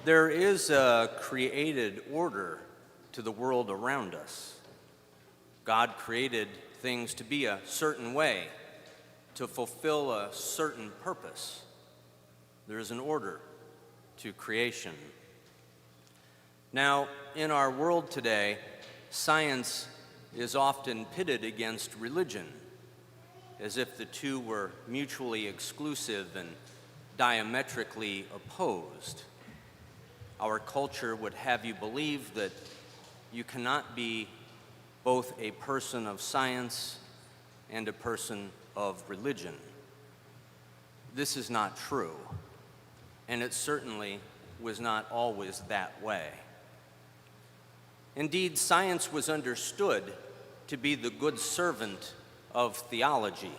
There is a created order to the world around us. God created things to be a certain way, to fulfill a certain purpose. There is an order to creation. Now, in our world today, science is often pitted against religion, as if the two were mutually exclusive and diametrically opposed. Our culture would have you believe that you cannot be both a person of science and a person of religion. This is not true, and it certainly was not always that way. Indeed, science was understood to be the good servant of theology.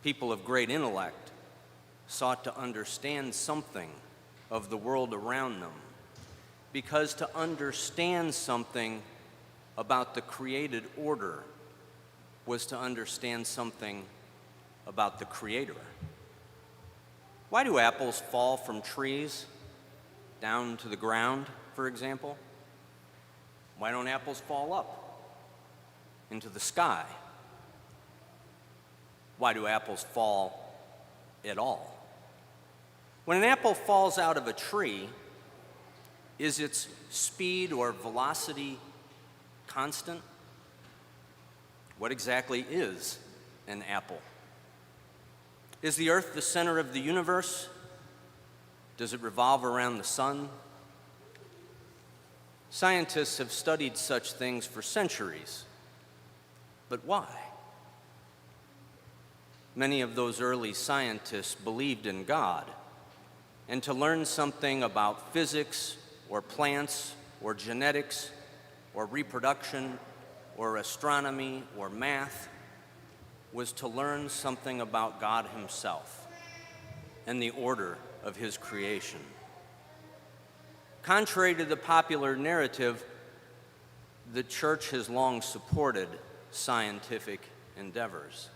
People of great intellect sought to understand something of the world around them, because to understand something about the created order was to understand something about the Creator. Why do apples fall from trees down to the ground, for example? Why don't apples fall up into the sky? Why do apples fall at all? When an apple falls out of a tree, is its speed or velocity constant? What exactly is an apple? Is the earth the center of the universe? Does it revolve around the sun? Scientists have studied such things for centuries, but why? Many of those early scientists believed in God, and to learn something about physics or plants or genetics or reproduction or astronomy or math was to learn something about God Himself and the order of His creation. Contrary to the popular narrative, the church has long supported scientific endeavors.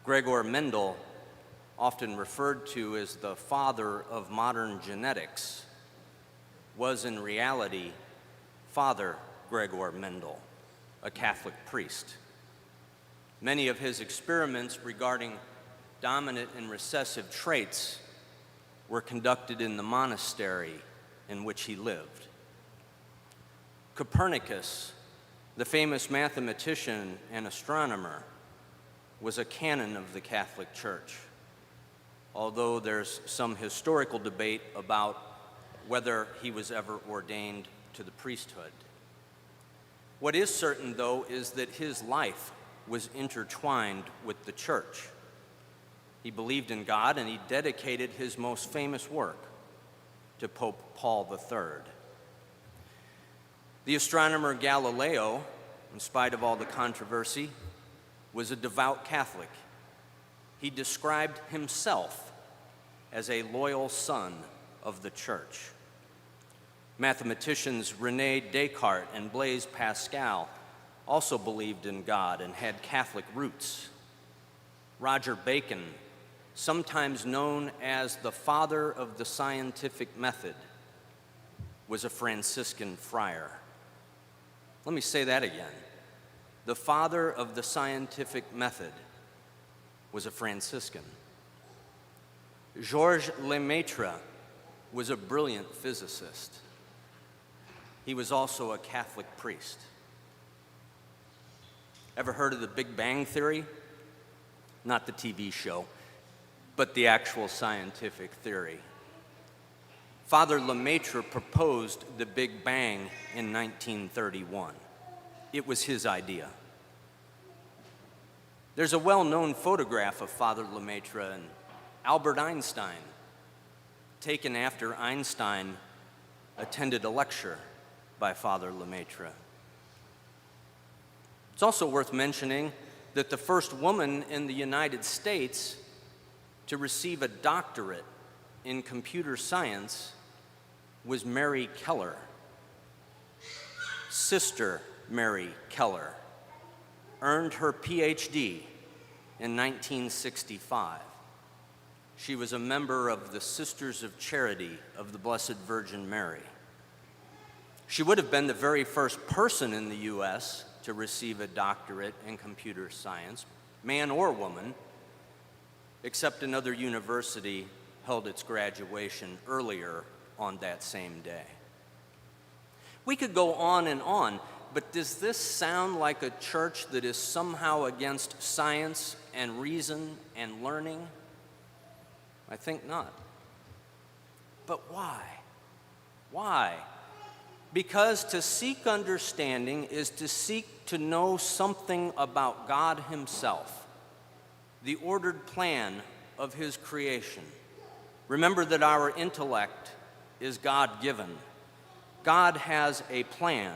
Gregor Mendel, often referred to as the father of modern genetics, was in reality Father Gregor Mendel, a Catholic priest. Many of his experiments regarding dominant and recessive traits were conducted in the monastery in which he lived. Copernicus, the famous mathematician and astronomer, was a canon of the Catholic Church, although there's some historical debate about whether he was ever ordained to the priesthood. What is certain, though, is that his life was intertwined with the church. He believed in God, and he dedicated his most famous work to Pope Paul III. The astronomer Galileo, in spite of all the controversy, was a devout Catholic. He described himself as a loyal son of the church. Mathematicians René Descartes and Blaise Pascal also believed in God and had Catholic roots. Roger Bacon, sometimes known as the father of the scientific method, was a Franciscan friar. Let me say that again. The father of the scientific method was a Franciscan. Georges Lemaitre was a brilliant physicist. He was also a Catholic priest. Ever heard of the Big Bang Theory? Not the TV show, but the actual scientific theory. Father Lemaitre proposed the Big Bang in 1931. It was his idea. There's a well-known photograph of Father Lemaitre and Albert Einstein, taken after Einstein attended a lecture by Father Lemaitre. It's also worth mentioning that the first woman in the United States to receive a doctorate in computer science was Mary Keller. Sister Mary Keller earned her PhD in 1965. She was a member of the Sisters of Charity of the Blessed Virgin Mary. She would have been the very first person in the U.S. to receive a doctorate in computer science, man or woman, except another university held its graduation earlier on that same day. We could go on, but does this sound like a church that is somehow against science and reason and learning? I think not. But why? Why? Because to seek understanding is to seek to know something about God Himself, the ordered plan of His creation. Remember that our intellect is God-given. God has a plan.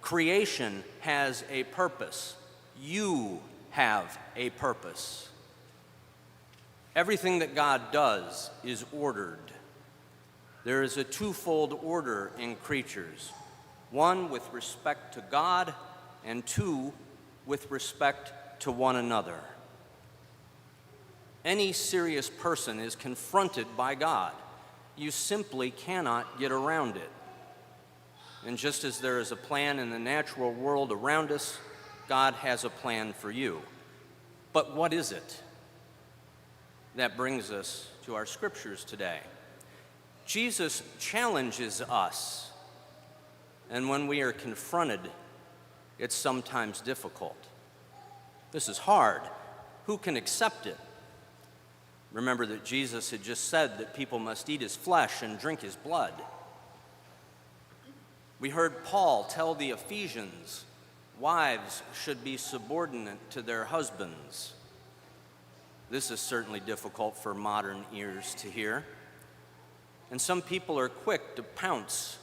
Creation has a purpose. You have a purpose. Everything that God does is ordered. There is a twofold order in creatures. One, with respect to God, and two, with respect to one another. Any serious person is confronted by God. You simply cannot get around it. And just as there is a plan in the natural world around us, God has a plan for you. But what is it? That brings us to our scriptures today. Jesus challenges us, and when we are confronted, it's sometimes difficult. This is hard. Who can accept it? Remember that Jesus had just said that people must eat His flesh and drink His blood. We heard Paul tell the Ephesians, wives should be subordinate to their husbands. This is certainly difficult for modern ears to hear. And some people are quick to pounce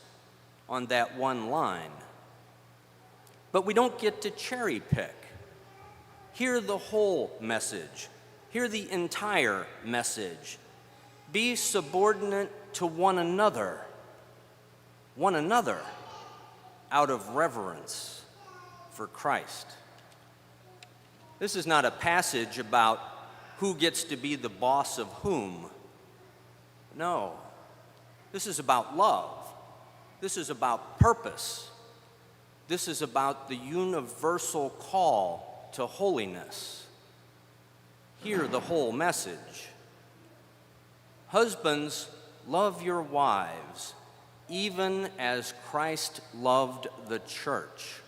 on that one line. But we don't get to cherry pick. Hear the whole message. Hear the entire message. Be subordinate to one another, out of reverence for Christ. This is not a passage about who gets to be the boss of whom. No. This is about love. This is about purpose. This is about the universal call to holiness. Hear the whole message. Husbands, love your wives, even as Christ loved the church.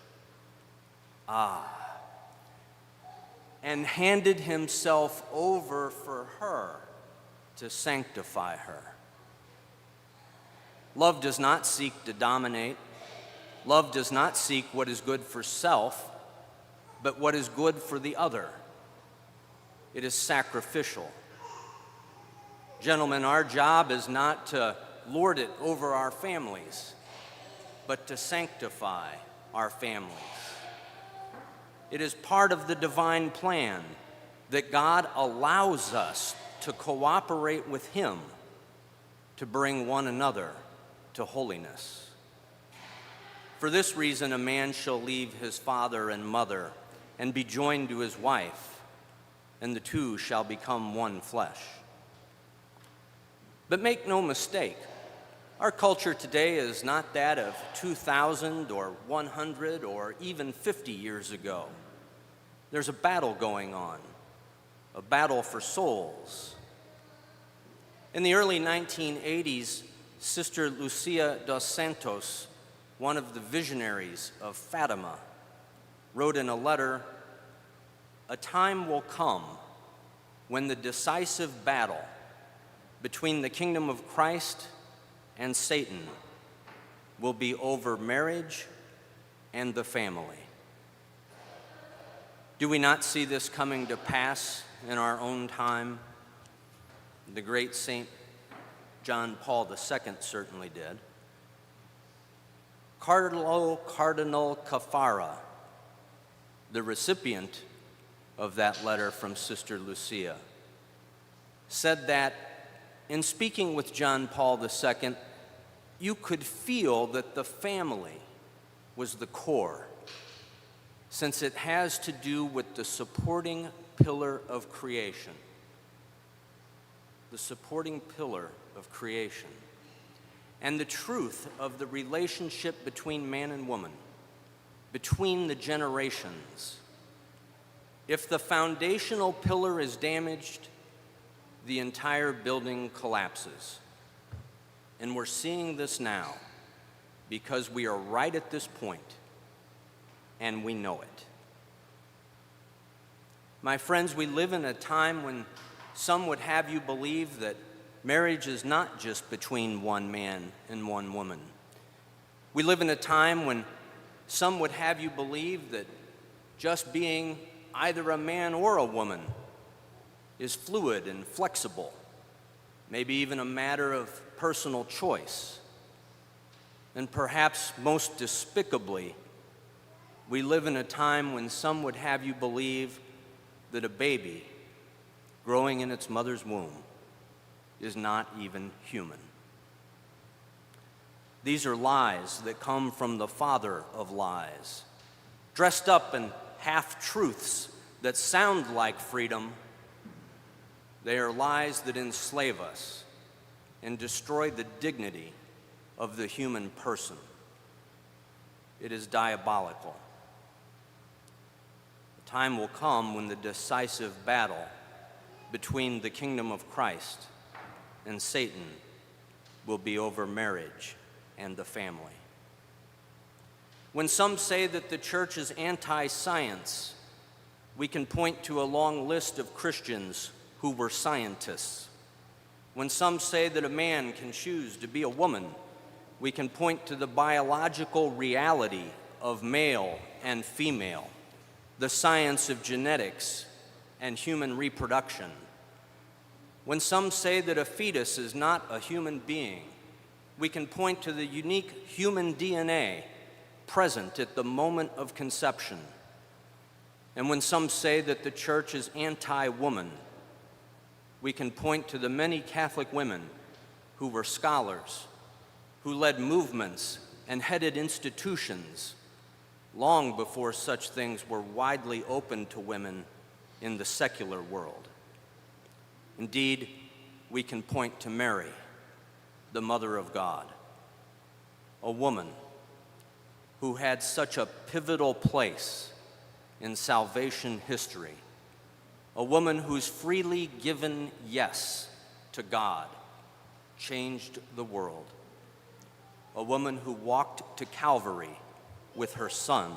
And handed Himself over for her to sanctify her. Love does not seek to dominate. Love does not seek what is good for self, but what is good for the other. It is sacrificial. Gentlemen, our job is not to lord it over our families, but to sanctify our families. It is part of the divine plan that God allows us to cooperate with Him to bring one another to holiness. For this reason, a man shall leave his father and mother and be joined to his wife, and the two shall become one flesh. But make no mistake, our culture today is not that of 2,000 or 100 or even 50 years ago. There's a battle going on, a battle for souls. In the early 1980s, Sister Lucia dos Santos, one of the visionaries of Fatima, wrote in a letter, "A time will come when the decisive battle between the kingdom of Christ and Satan will be over marriage and the family." Do we not see this coming to pass in our own time? The great Saint John Paul II certainly did. Cardinal Caffarra, the recipient of that letter from Sister Lucia, said that in speaking with John Paul II, you could feel that the family was the core, since it has to do with the supporting pillar of creation. the supporting pillar of creation, and the truth of the relationship between man and woman, between the generations. If the foundational pillar is damaged, the entire building collapses. And we're seeing this now because we are right at this point, and we know it. My friends, we live in a time when some would have you believe that marriage is not just between one man and one woman. We live in a time when some would have you believe that just being either a man or a woman is fluid and flexible, maybe even a matter of personal choice. And perhaps most despicably, we live in a time when some would have you believe that a baby growing in its mother's womb is not even human. These are lies that come from the father of lies, dressed up in half-truths that sound like freedom. They are lies that enslave us and destroy the dignity of the human person. It is diabolical. The time will come when the decisive battle between the kingdom of Christ and Satan will be over marriage and the family. When some say that the church is anti-science, we can point to a long list of Christians who were scientists. When some say that a man can choose to be a woman, we can point to the biological reality of male and female, the science of genetics and human reproduction. When some say that a fetus is not a human being, we can point to the unique human DNA present at the moment of conception. And when some say that the church is anti-woman, we can point to the many Catholic women who were scholars, who led movements and headed institutions long before such things were widely open to women in the secular world. Indeed, we can point to Mary, the Mother of God, a woman who had such a pivotal place in salvation history, a woman whose freely given yes to God changed the world, a woman who walked to Calvary with her son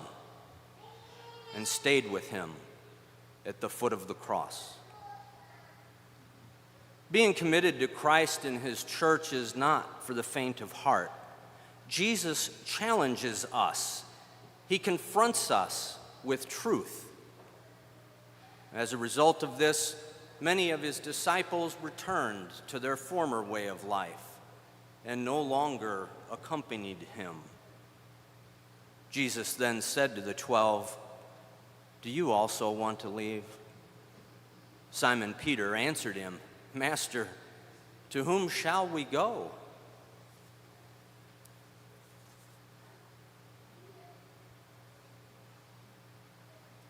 and stayed with him at the foot of the cross. Being committed to Christ and his church is not for the faint of heart. Jesus challenges us. He confronts us with truth. As a result of this, many of his disciples returned to their former way of life and no longer accompanied him. Jesus then said to the 12, "Do you also want to leave?" Simon Peter answered him, "Master, to whom shall we go?